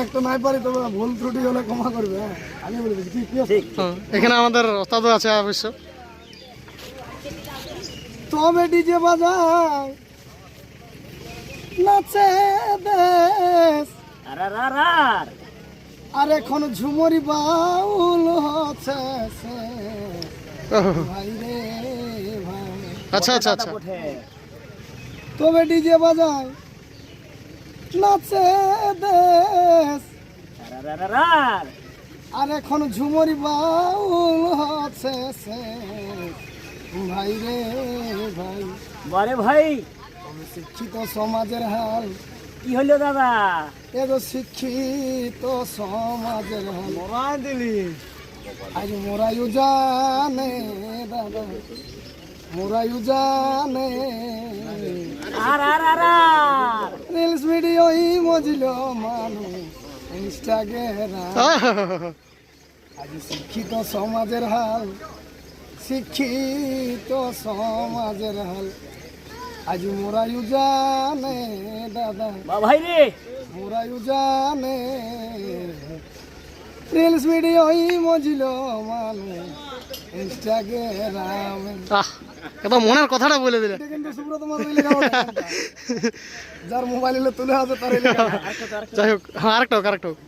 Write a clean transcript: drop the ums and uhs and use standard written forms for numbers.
একটা নাই পারি তবে ভুল ত্রুটি হলে ক্ষমা করবে। হ্যাঁ আমি বলে দিচ্ছি কি আছে? এখানে আমাদের ওস্তাদও আছে অবশ্য। তবে ডিজে বাজায় নাচে দেশ, আর এখন ঝুমরি বাউল হচ্ছে সে। ভাই রে ভাই, আচ্ছা আচ্ছা আচ্ছা। তবে ডিজে বাজায় নাচে দেশ, আর এখন ঝুমরি বাউল হচ্ছে সে। ভাই রে ভাই, বরে ভাই শিক্ষিত সমাজের হাল কি হলো দাদা? এ তো শিক্ষিত সমাজের হাল। মোবাইল দিলি আজ মোরাইও জানে দাদা, মোরাইও জানে। আর আর আর আর রিলস ভিডিও মজিল মানুষ ইনস্টাগ্রাম। আজ শিক্ষিত সমাজের হাল, শিক্ষিত সমাজের হাল। আজ মোরাইও জানে দাদা, ভাই রে মোরাইও জানে। রিলস ভিডিও মজিল মানুষ ইনস্টাগ্রামে। একদম মনের কথাটা বলে দিলে। এটা কিন্তু সুব্রত মাঝি লেখা, যার মোবাইলে তুলে আছে তার লেখা। যাই হোক, হ্যাঁ আরেকটা হোক, আরেকটা হোক।